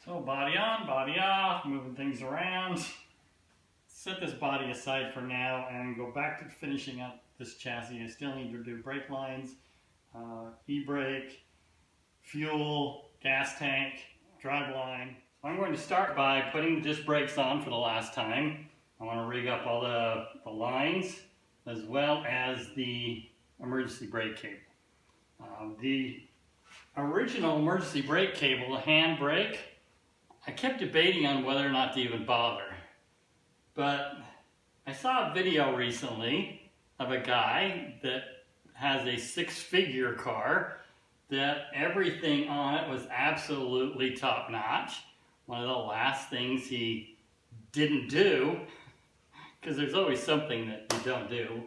So body on, body off, moving things around. Set this body aside for now and go back to finishing up this chassis. I still need to do brake lines, e-brake, fuel, gas tank, drive line. So I'm going to start by putting the disc brakes on for the last time. I want to rig up all the lines as well as the emergency brake cable. The original emergency brake cable, the hand brake, I kept debating on whether or not to even bother. But I saw a video recently of a guy that has a six-figure car that everything on it was absolutely top-notch. One of the last things he didn't do, because there's always something that you don't do,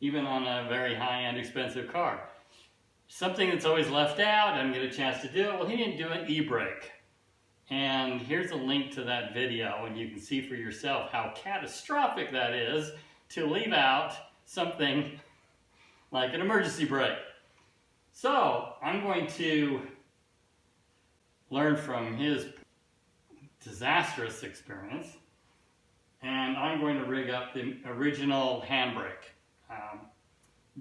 even on a very high-end expensive car. Something that's always left out, I didn't get a chance to do it. Well, he didn't do an e-brake. And here's a link to that video, and you can see for yourself how catastrophic that is to leave out something like an emergency brake. So I'm going to learn from his disastrous experience, and I'm going to rig up the original handbrake.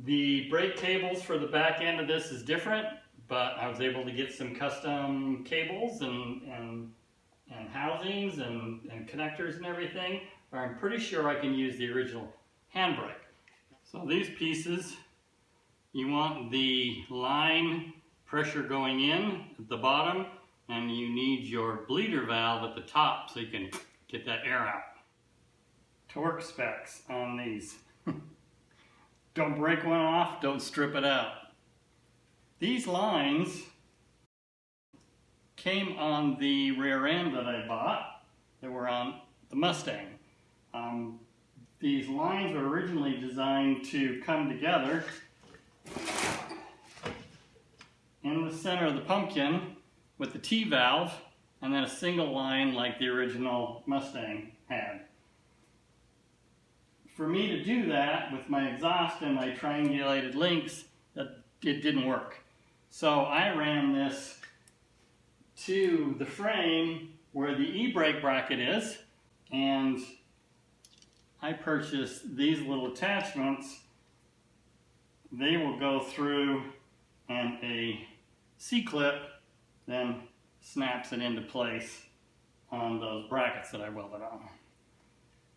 The brake cables for the back end of this is different, but I was able to get some custom cables and housings and connectors and everything, where I'm pretty sure I can use the original handbrake. So these pieces, you want the line pressure going in at the bottom, and you need your bleeder valve at the top so you can get that air out. Torque specs on these. Don't break one off, don't strip it out. These lines came on the rear end that I bought. They were on the Mustang. These lines were originally designed to come together in the center of the pumpkin with the T-valve and then a single line like the original Mustang had. For me to do that with my exhaust and my triangulated links, it didn't work. So I ran this to the frame where the e-brake bracket is, and I purchased these little attachments. They will go through, and a C-clip then snaps it into place on those brackets that I welded on.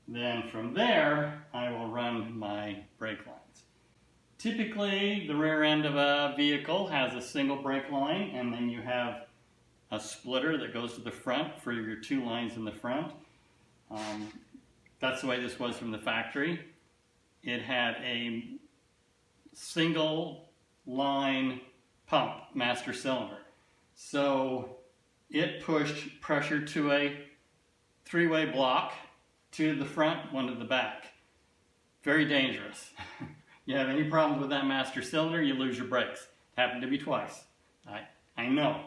Then from there, I will run my brake lines. Typically, the rear end of a vehicle has a single brake line, and then you have a splitter that goes to the front for your two lines in the front. That's the way this was from the factory. It had a single line pump, master cylinder. So it pushed pressure to a three-way block, to the front, one to the back. Very dangerous. You have any problems with that master cylinder, you lose your brakes. Happened to me twice. I know.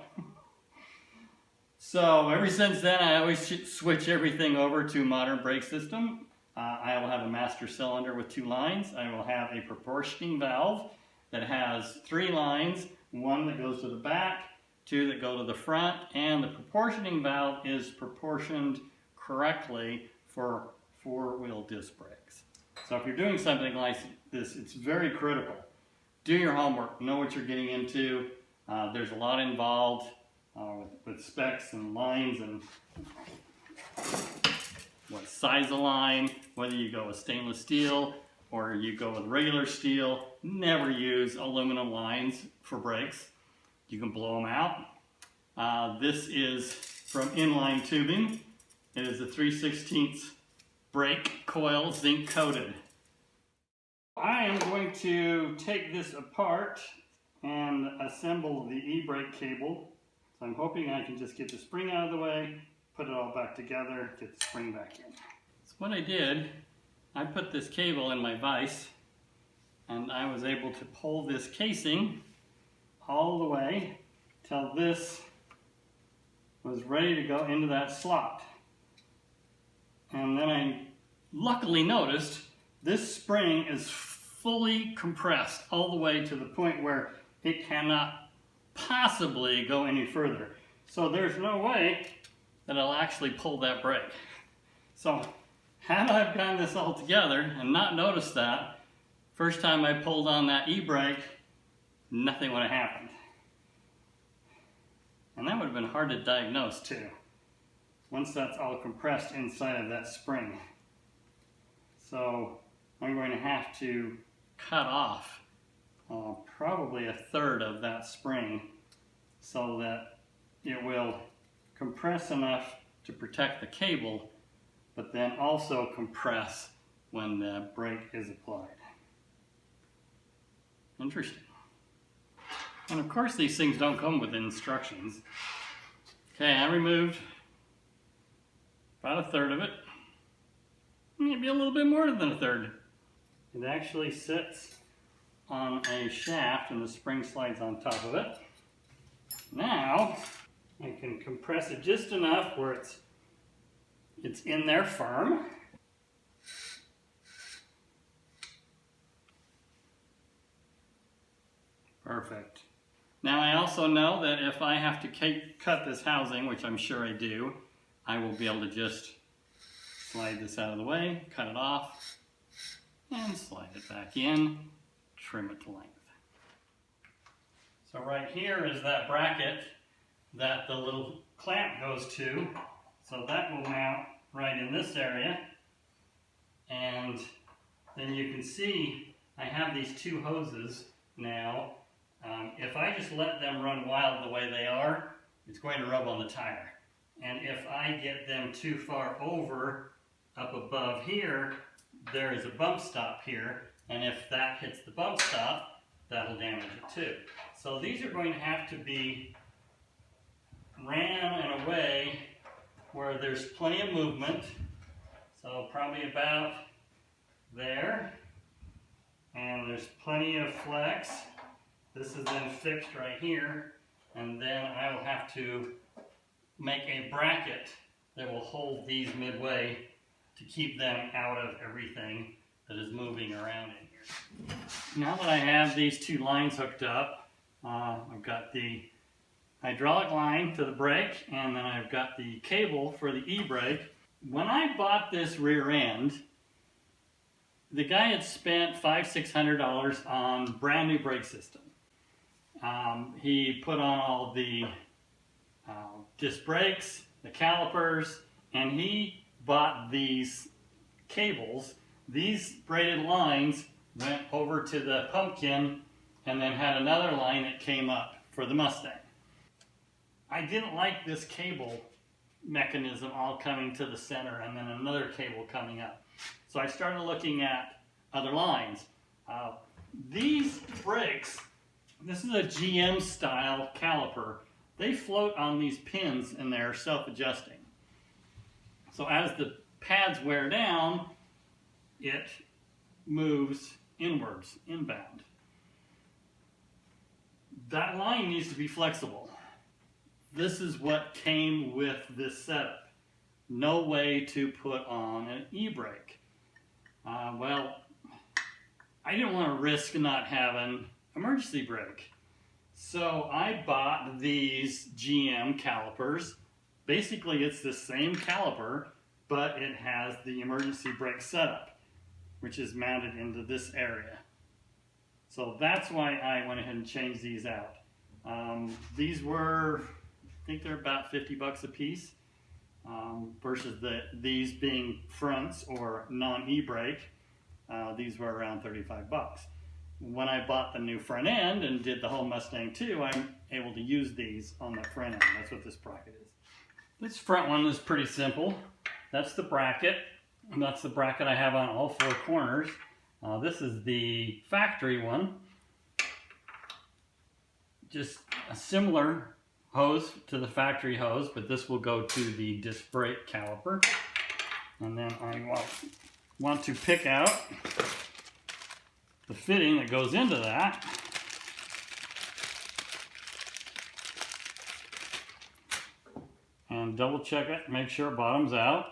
So ever since then, I always switch everything over to modern brake system. I will have a master cylinder with two lines. I will have a proportioning valve that has three lines, one that goes to the back, two that go to the front, and the proportioning valve is proportioned correctly for four-wheel disc brakes. So if you're doing something like this, it's very critical. Do your homework, know what you're getting into. There's a lot involved with specs and lines and what size of line, whether you go with stainless steel or you go with regular steel. Never use aluminum lines for brakes. You can blow them out. This is from inline tubing. It is a 3/16 brake coil, zinc coated. I am going to take this apart and assemble the e-brake cable. So I'm hoping I can just get the spring out of the way, put it all back together, get the spring back in. So what I did, I put this cable in my vise, and I was able to pull this casing all the way till this was ready to go into that slot. And then I luckily noticed this spring is fully compressed all the way to the point where it cannot possibly go any further. So there's no way that it'll actually pull that brake. So had I gotten this all together and not noticed that, first time I pulled on that e-brake, nothing would have happened. And that would have been hard to diagnose too, once that's all compressed inside of that spring. So I'm going to have to cut off probably a third of that spring so that it will compress enough to protect the cable, but then also compress when the brake is applied. Interesting. And of course these things don't come with instructions. Okay, I removed about a third of it. Maybe a little bit more than a third. It actually sits on a shaft and the spring slides on top of it. Now I can compress it just enough where it's in there firm. Perfect. Now I also know that if I have to cut this housing, which I'm sure I do, I will be able to just slide this out of the way, cut it off, and slide it back in, trim it to length. So right here is that bracket that the little clamp goes to. So that will mount right in this area. And then you can see I have these two hoses now. If I just let them run wild the way they are, it's going to rub on the tire. And if I get them too far over, up above here, there is a bump stop here. And if that hits the bump stop, that'll damage it too. So these are going to have to be ran in a way where there's plenty of movement. So probably about there. And there's plenty of flex. This is then fixed right here. And then I will have to make a bracket that will hold these midway to keep them out of everything that is moving around in here. Now that I have these two lines hooked up, I've got the hydraulic line to the brake, and then I've got the cable for the e-brake. When I bought this rear end, the guy had spent $500–600 on brand new brake system. He put on all the disc brakes, the calipers, and he bought these cables. These braided lines went over to the pumpkin and then had another line that came up for the Mustang. I didn't like this cable mechanism all coming to the center and then another cable coming up. So I started looking at other lines. These brakes, this is a GM style caliper. They float on these pins and they're self-adjusting. So as the pads wear down, it moves inwards, inbound. That line needs to be flexible. This is what came with this setup. No way to put on an e-brake. Well, I didn't want to risk not having emergency brake. So I bought these GM calipers. Basically, it's the same caliper, but it has the emergency brake setup, which is mounted into this area. So that's why I went ahead and changed these out. These were, I think they're about 50 bucks a piece, versus these being fronts or non-e-brake, these were around 35 bucks. When I bought the new front end and did the whole Mustang 2, I'm able to use these on the front end. That's what this bracket is. This front one is pretty simple. That's the bracket, and that's the bracket I have on all four corners. This is the factory one. Just a similar hose to the factory hose, but this will go to the disc brake caliper. And then I want to pick out the fitting that goes into that. And double check it, make sure it bottoms out.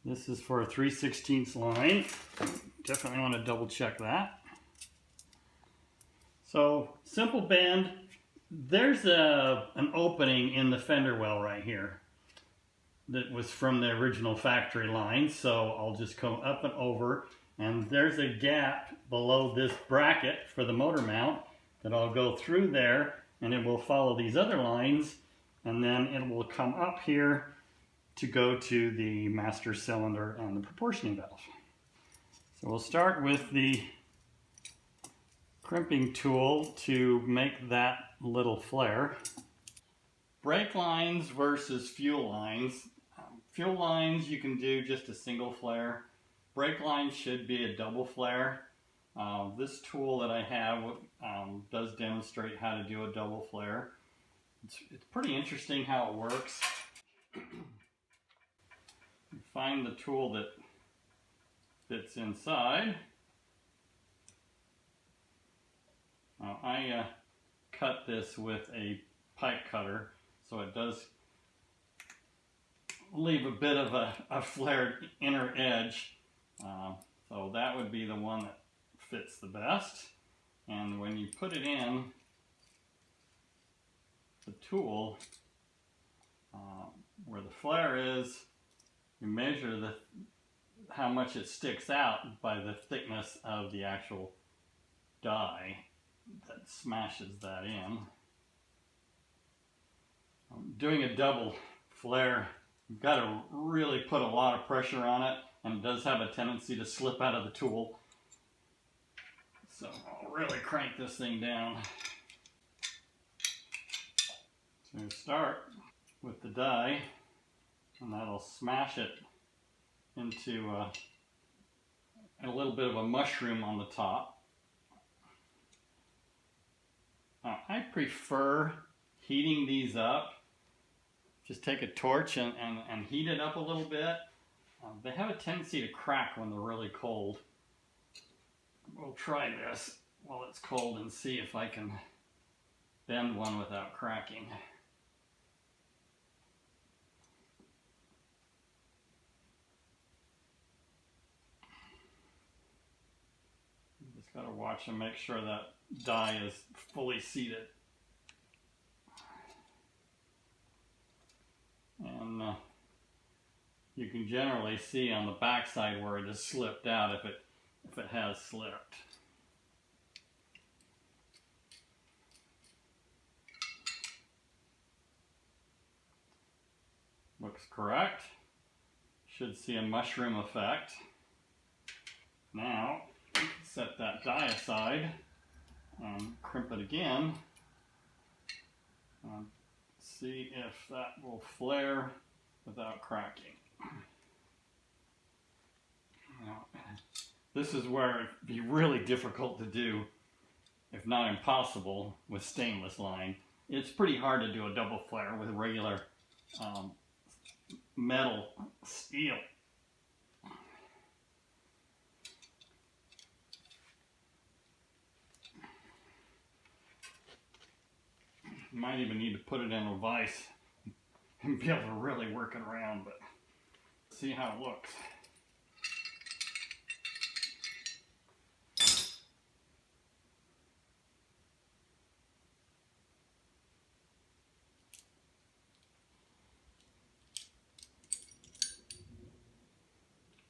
This is for a 3/16 line. Definitely want to double check that. So simple bend, There's an opening in the fender well right here that was from the original factory line, so I'll just come up and over, and there's a gap below this bracket for the motor mount that I'll go through there, and it will follow these other lines, and then it will come up here to go to the master cylinder and the proportioning valve. So we'll start with the crimping tool to make that little flare. Brake lines versus fuel lines. Fuel lines you can do just a single flare. Brake lines should be a double flare. This tool that I have does demonstrate how to do a double flare. It's pretty interesting how it works. You find the tool that fits inside. Now I cut this with a pipe cutter, so it does leave a bit of a flared inner edge. So that would be the one that fits the best. And when you put it in the tool, where the flare is, you measure how much it sticks out by the thickness of the actual die that smashes that in. Doing a double flare, you've got to really put a lot of pressure on it, and it does have a tendency to slip out of the tool. So I'll really crank this thing down. So you start with the die, and that'll smash it into a little bit of a mushroom on the top. I prefer heating these up. Just take a torch and heat it up a little bit. They have a tendency to crack when they're really cold. We'll try this while it's cold and see if I can bend one without cracking. Just got to watch and make sure that die is fully seated. And you can generally see on the back side where it has slipped out if it has slipped. Looks correct. Should see a mushroom effect. Now, set that die aside and crimp it again. And see if that will flare without cracking. Now, this is where it'd be really difficult to do, if not impossible, with stainless line. It's pretty hard to do a double flare with regular metal steel. You might even need to put it in a vise and be able to really work it around, but see how it looks.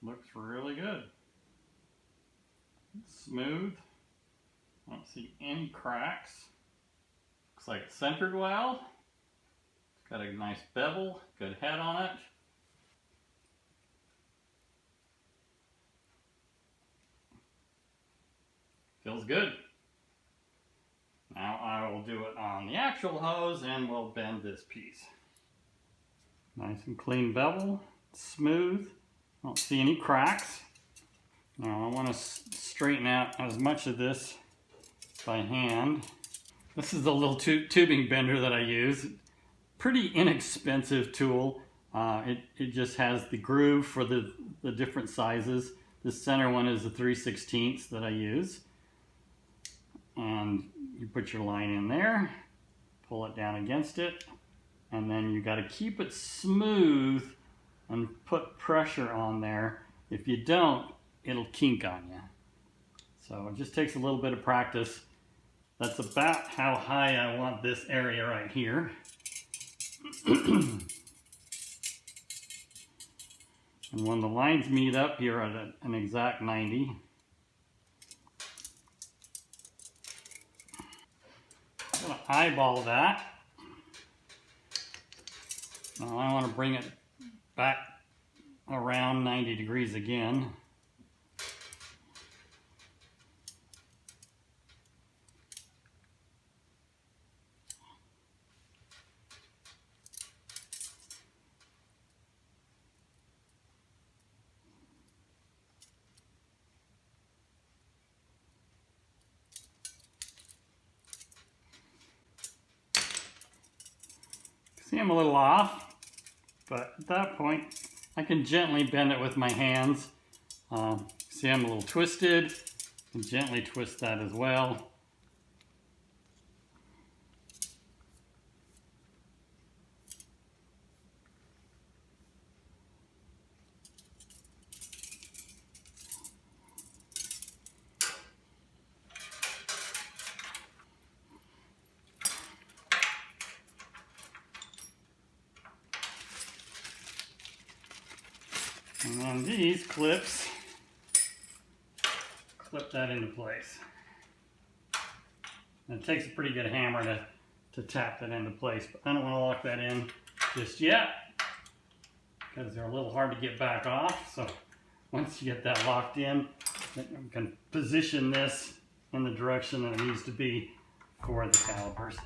Looks really good. Smooth. I don't see any cracks. Looks like it's centered well. It's got a nice bevel, good head on it. Feels good. Now I will do it on the actual hose and we'll bend this piece. Nice and clean bevel, smooth. I don't see any cracks. Now I want to straighten out as much of this by hand. This is the little tubing bender that I use. Pretty inexpensive tool. It just has the groove for the different sizes. The center one is the 3/16 that I use. And you put your line in there, pull it down against it, and then you got to keep it smooth and put pressure on there. If you don't, it'll kink on you. So it just takes a little bit of practice. That's about how high I want this area right here. And when the lines meet up here at an exact 90, I'm going to eyeball that. Now I want to bring it back around 90 degrees again. See, I'm a little off, but at that point, I can gently bend it with my hands. See, I'm a little twisted, and gently twist that as well. And then these clips, clip that into place. And it takes a pretty good hammer to tap that into place, but I don't want to lock that in just yet because they're a little hard to get back off. So once you get that locked in, you can position this in the direction that it needs to be for the calipers.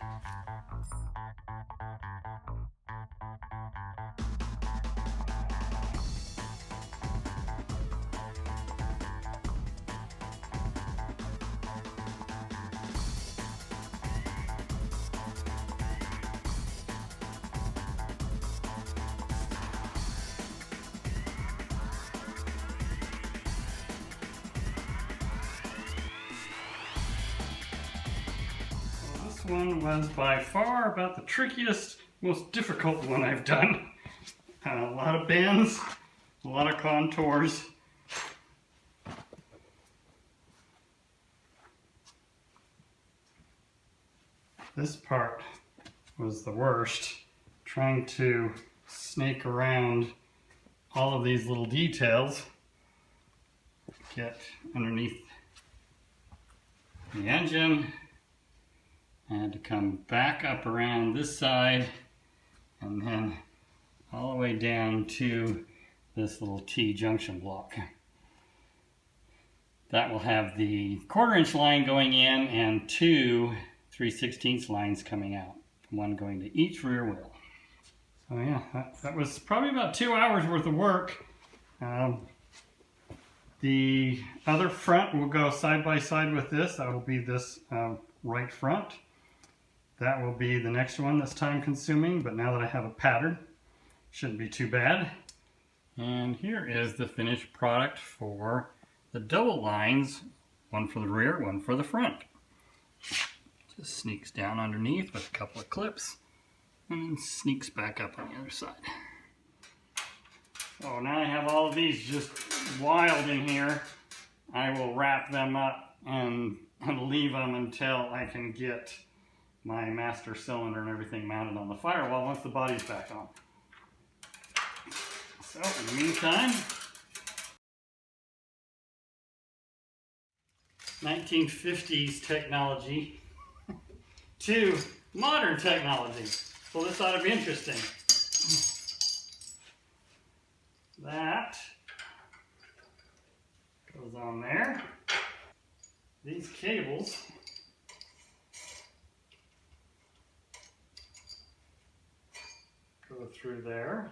This one was by far about the trickiest, most difficult one I've done. A lot of bends, a lot of contours. This part was the worst, trying to snake around all of these little details, get underneath the engine. I had to come back up around this side and then all the way down to this little T-junction block. That will have the 1/4 inch line going in and 2 3/16 lines coming out, one going to each rear wheel. So yeah, that was probably about 2 hours worth of work. The other front will go side by side with this. That will be this right front. That will be the next one that's time consuming, but now that I have a pattern, shouldn't be too bad. And here is the finished product for the double lines, one for the rear, one for the front. Just sneaks down underneath with a couple of clips and then sneaks back up on the other side. So now I have all of these just wild in here. I will wrap them up and leave them until I can get my master cylinder and everything mounted on the firewall once the body's back on. So in the meantime, 1950s technology to modern technology. So this ought to be interesting. That goes on there. These cables go through there.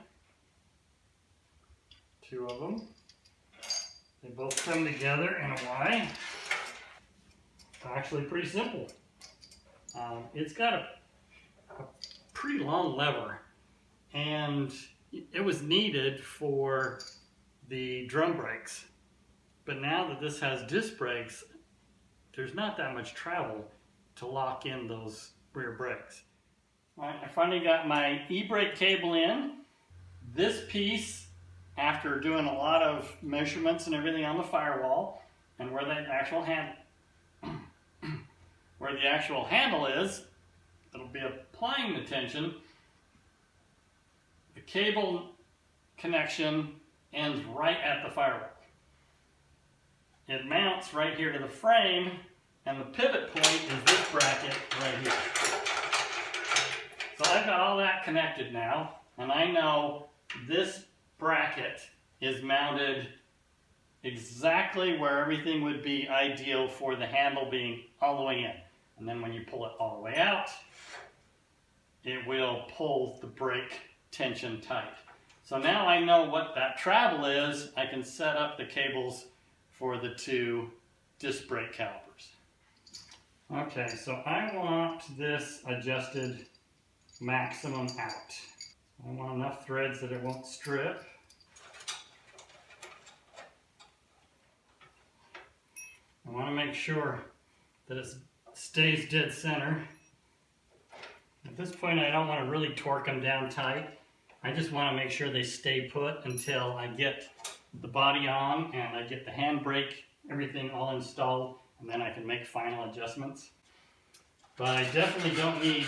2 of them. They both come together in a Y. It's actually pretty simple. It's got a pretty long lever, and it was needed for the drum brakes. But now that this has disc brakes, there's not that much travel to lock in those rear brakes. All right, I finally got my e-brake cable in. This piece, after doing a lot of measurements and everything on the firewall, and where the actual where the actual handle is, it'll be applying the tension. The cable connection ends right at the firewall. It mounts right here to the frame, and the pivot point is this bracket right here. So I've got all that connected now, and I know this bracket is mounted exactly where everything would be ideal for the handle being all the way in. And then when you pull it all the way out, it will pull the brake tension tight. So now I know what that travel is. I can set up the cables for the two disc brake calipers. Okay, so I want this adjusted maximum out. I want enough threads that it won't strip. I want to make sure that it stays dead center. At this point, I don't want to really torque them down tight. I just want to make sure they stay put until I get the body on and I get the handbrake, everything all installed, and then I can make final adjustments. But I definitely don't need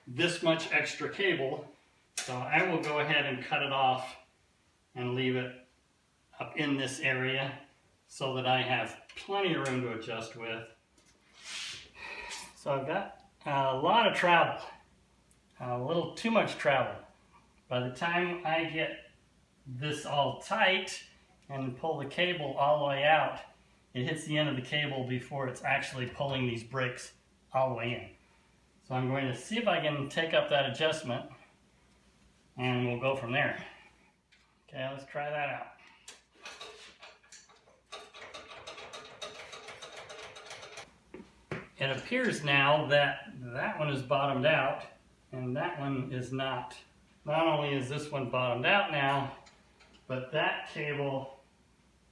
this much extra cable, so I will go ahead and cut it off and leave it up in this area so that I have plenty of room to adjust with. So I've got a lot of travel, a little too much travel. By the time I get this all tight and pull the cable all the way out, it hits the end of the cable before it's actually pulling these brakes all the way in. So I'm going to see if I can take up that adjustment and we'll go from there. Okay, let's try that out. It appears now that that one is bottomed out and that one is not. Not only is this one bottomed out now, but that cable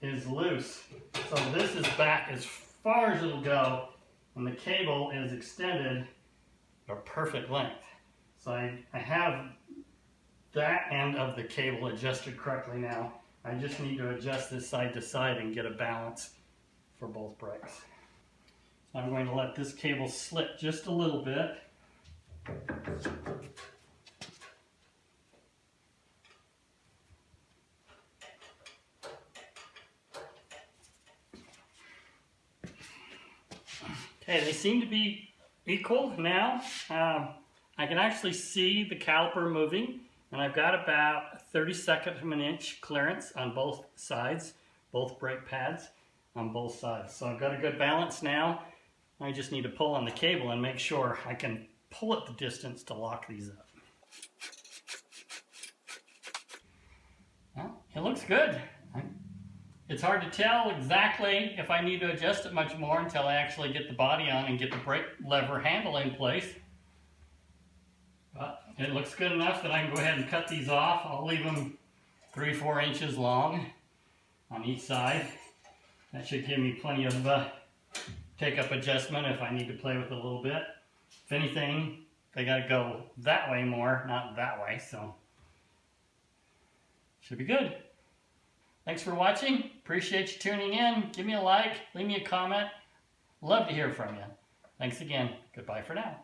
is loose. So this is back as far as it'll go, and the cable is extended a perfect length. So I have that end of the cable adjusted correctly now. I just need to adjust this side to side and get a balance for both brakes. So I'm going to let this cable slip just a little bit. Okay, they seem to be equal now. I can actually see the caliper moving, and I've got about 32nd of an inch clearance on both sides, both brake pads on both sides. So I've got a good balance now. I just need to pull on the cable and make sure I can pull it the distance to lock these up. Well, it looks good. It's hard to tell exactly if I need to adjust it much more until I actually get the body on and get the brake lever handle in place. But it looks good enough that I can go ahead and cut these off. I'll leave them 3-4 inches long on each side. That should give me plenty of take-up adjustment if I need to play with it a little bit. If anything, they got to go that way more, not that way, so should be good. Thanks for watching. Appreciate you tuning in. Give me a like, leave me a comment. Love to hear from you. Thanks again. Goodbye for now.